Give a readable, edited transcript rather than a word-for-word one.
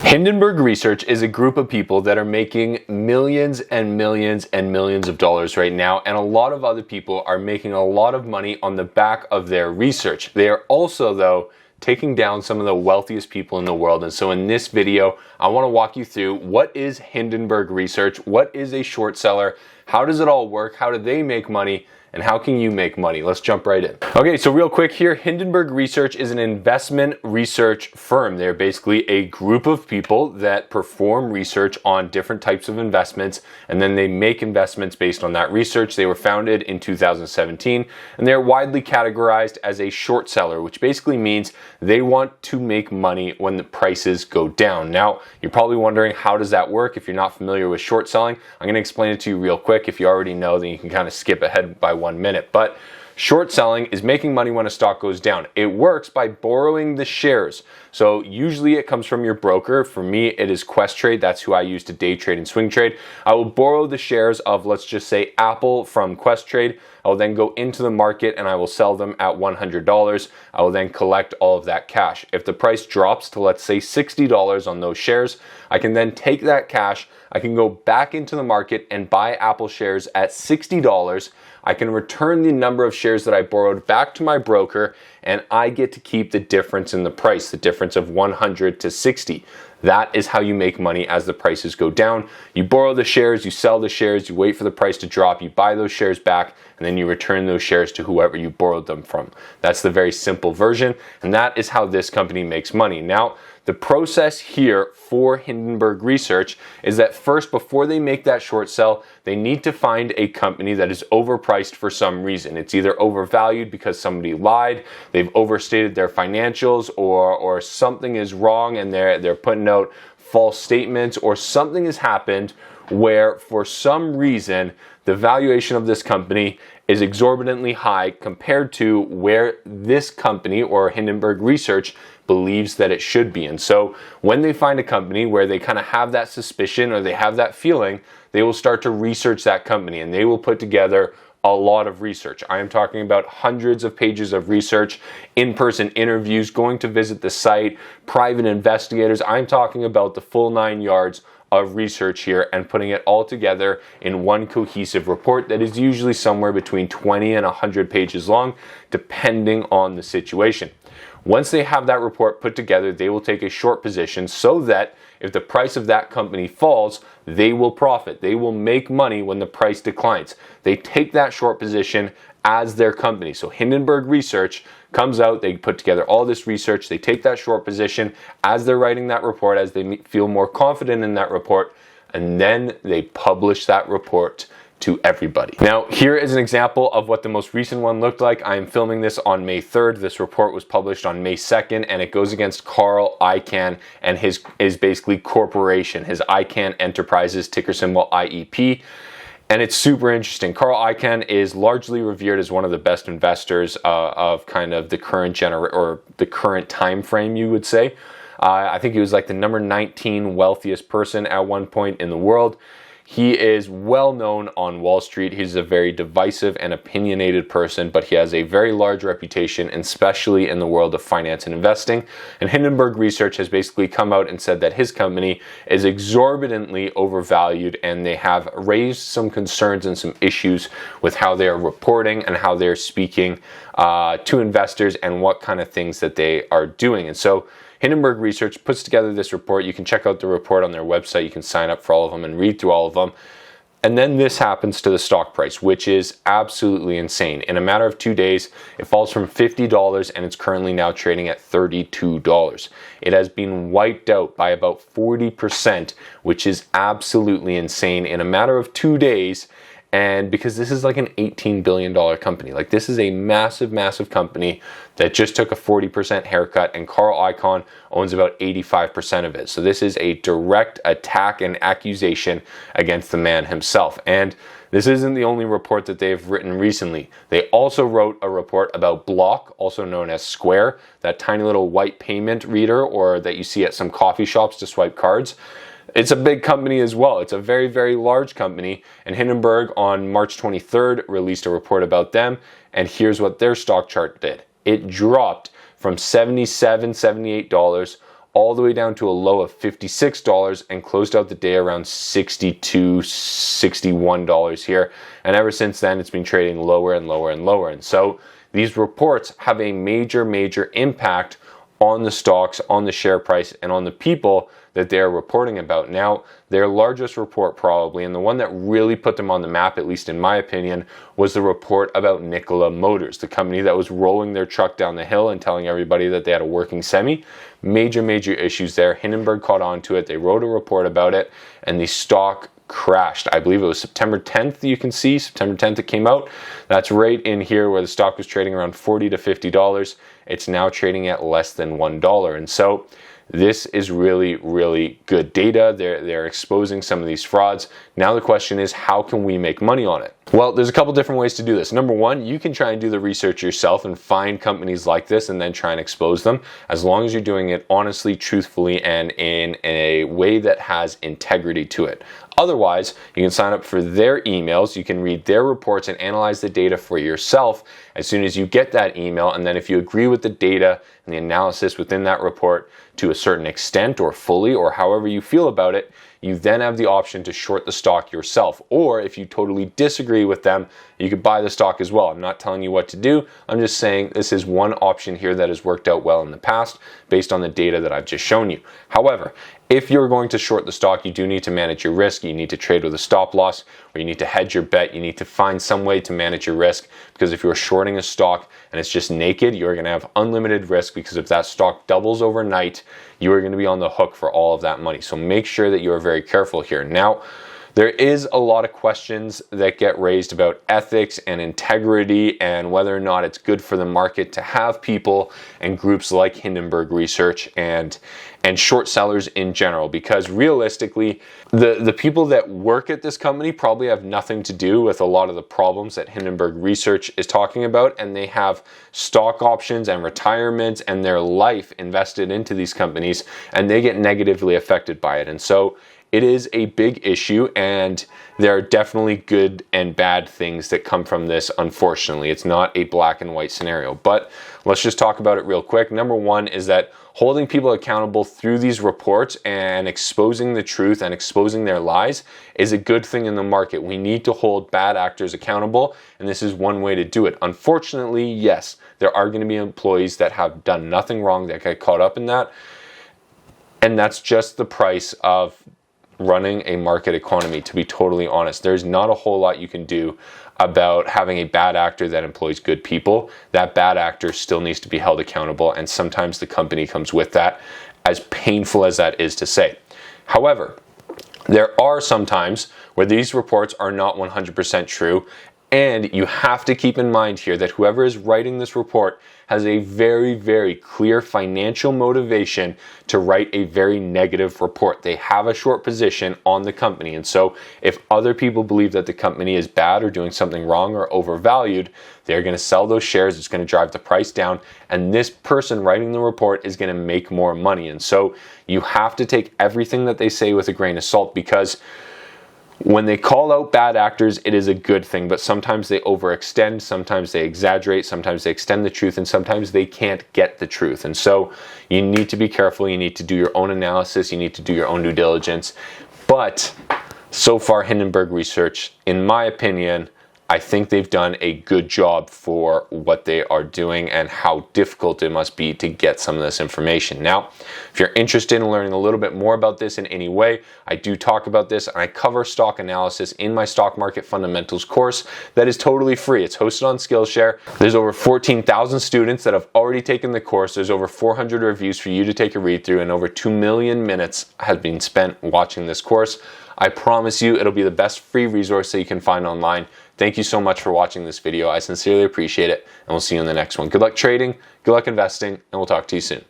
Hindenburg Research is a group of people that are making millions and millions and millions of dollars right now, and a lot of other people are making a lot of money on the back of their research. They are also, though, taking down some of the wealthiest people in the world. And so in this video, I want to walk you through what is Hindenburg Research, what is a short seller, how does it all work, how do they make money, and how can you make money? Let's jump right in. Okay, so real quick here, Hindenburg Research is an investment research firm. They're basically a group of people that perform research on different types of investments, and then they make investments based on that research. They were founded in 2017, and they're widely categorized as a short seller, which basically means they want to make money when the prices go down. Now, you're probably wondering, how does that work? If you're not familiar with short selling, I'm going to explain it to you real quick. If you already know, then you can kind of skip ahead by 1 minute. But short selling is making money when a stock goes down. It works by borrowing the shares. So usually it comes from your broker. For me, it is Questrade. That's who I use to day trade and swing trade. I will borrow the shares of, let's just say, Apple from Questrade. I will then go into the market and I will sell them at $100. I will then collect all of that cash. If the price drops to, let's say, $60 on those shares, I can then take that cash, I can go back into the market and buy Apple shares at $60. I can return the number of shares that I borrowed back to my broker, and I get to keep the difference in the price, the difference of 100 to 60. That is how you make money as the prices go down. You borrow the shares, you sell the shares, you wait for the price to drop, you buy those shares back, and then you return those shares to whoever you borrowed them from. That's the very simple version, and that is how this company makes money. Now, the process here for Hindenburg Research is that first, before they make that short sell, they need to find a company that is overpriced for some reason. It's either overvalued because somebody lied, they've overstated their financials, or something is wrong and they're putting out false statements, or something has happened where for some reason the valuation of this company is exorbitantly high compared to where this company or Hindenburg Research believes that it should be. And so when they find a company where they kind of have that suspicion or they have that feeling, they will start to research that company and they will put together a lot of research. I am talking about hundreds of pages of research, in-person interviews, going to visit the site, private investigators. I'm talking about the full 9 yards of research here and putting it all together in one cohesive report that is usually somewhere between 20 and 100 pages long, depending on the situation. Once they have that report put together, they will take a short position so that if the price of that company falls, they will profit. They will make money when the price declines. They take that short position as their company. So Hindenburg Research comes out, they put together all this research, they take that short position as they're writing that report, as they feel more confident in that report, and then they publish that report to everybody. Now, here is an example of what the most recent one looked like. I am filming this on May 3rd. This report was published on May 2nd, and it goes against Carl Icahn and his basically corporation, his Icahn Enterprises, ticker symbol IEP. And it's super interesting. Carl Icahn is largely revered as one of the best investors of kind of the current or the current time frame, you would say. I think he was like the number 19 wealthiest person at one point in the world. He is well known on Wall Street. He's a very divisive and opinionated person, but he has a very large reputation, especially in the world of finance and investing. And Hindenburg Research has basically come out and said that his company is exorbitantly overvalued, and they have raised some concerns and some issues with how they are reporting and how they're speaking to investors and what kind of things that they are doing. And so Hindenburg Research puts together this report. You can check out the report on their website. You can sign up for all of them and read through all of them. And then this happens to the stock price, which is absolutely insane. In a matter of 2 days, it falls from $50 and it's currently now trading at $32. It has been wiped out by about 40%, which is absolutely insane in a matter of 2 days. And because this is like an $18 billion company, like this is a massive, massive company that just took a 40% haircut, and Carl Icahn owns about 85% of it. So this is a direct attack and accusation against the man himself. And this isn't the only report that they've written recently. They also wrote a report about Block, also known as Square, that tiny little white payment reader or that you see at some coffee shops to swipe cards. It's a big company as well. It's a very, very large company. And Hindenburg on March 23rd released a report about them. And here's what their stock chart did. It dropped from $77, $78 all the way down to a low of $56 and closed out the day around $62, $61 here. And ever since then, it's been trading lower and lower and lower. And so these reports have a major impact on the stocks, on the share price, and on the people that they're reporting about. Now, their largest report probably, and the one that really put them on the map, at least in my opinion, was the report about Nikola Motors, the company that was rolling their truck down the hill and telling everybody that they had a working semi. Major issues there. Hindenburg caught on to it. They wrote a report about it, and the stock crashed. I believe it was September 10th, you can see, September 10th it came out. That's right in here where the stock was trading around $40 to $50. It's now trading at less than $1. And so this is really good data. They're exposing some of these frauds. Now the question is, how can we make money on it? Well, there's a couple different ways to do this. Number one, you can try and do the research yourself and find companies like this and then try and expose them, as long as you're doing it honestly, truthfully, and in a way that has integrity to it. Otherwise, you can sign up for their emails, you can read their reports and analyze the data for yourself as soon as you get that email, and then if you agree with the data and the analysis within that report to a certain extent or fully or however you feel about it, you then have the option to short the stock yourself. Or if you totally disagree with them, you could buy the stock as well. I'm not telling you what to do. I'm just saying this is one option here that has worked out well in the past based on the data that I've just shown you. However, if you're going to short the stock, you do need to manage your risk. You need to trade with a stop loss, or you need to hedge your bet. You need to find some way to manage your risk, because if you're shorting a stock and it's just naked, you're going to have unlimited risk, because if that stock doubles overnight, you are going to be on the hook for all of that money. So make sure that you are very careful here. Now, there is a lot of questions that get raised about ethics and integrity and whether or not it's good for the market to have people and groups like Hindenburg Research and short sellers in general, because realistically, the people that work at this company probably have nothing to do with a lot of the problems that Hindenburg Research is talking about, and they have stock options and retirements and their life invested into these companies, and they get negatively affected by it. And so it is a big issue, and there are definitely good and bad things that come from this, unfortunately. It's not a black and white scenario, but let's just talk about it real quick. Number one is that holding people accountable through these reports and exposing the truth and exposing their lies is a good thing in the market. We need to hold bad actors accountable, and this is one way to do it. Unfortunately, yes, there are going to be employees that have done nothing wrong that get caught up in that, and that's just the price of running a market economy, to be totally honest. There's not a whole lot you can do about having a bad actor that employs good people. That bad actor still needs to be held accountable, and sometimes the company comes with that, as painful as that is to say. However, there are some times where these reports are not 100% true, and you have to keep in mind here that whoever is writing this report has a very clear financial motivation to write a very negative report. They have a short position on the company, and so if other people believe that the company is bad or doing something wrong or overvalued, they're going to sell those shares. It's going to drive the price down, and this person writing the report is going to make more money. And so you have to take everything that they say with a grain of salt, because when they call out bad actors, it is a good thing, but sometimes they overextend, sometimes they exaggerate, sometimes they extend the truth, and sometimes they can't get the truth. And so you need to be careful, you need to do your own analysis, you need to do your own due diligence. But so far, Hindenburg Research, in my opinion, I think they've done a good job for what they are doing and how difficult it must be to get some of this information. Now, if you're interested in learning a little bit more about this in any way, I do talk about this, and I cover stock analysis in my Stock Market Fundamentals course that is totally free. It's hosted on Skillshare. There's over 14,000 students that have already taken the course. There's over 400 reviews for you to take a read through, and over 2 million minutes has been spent watching this course. I promise you it'll be the best free resource that you can find online. Thank you so much for watching this video. I sincerely appreciate it, and we'll see you in the next one. Good luck trading, good luck investing, and we'll talk to you soon.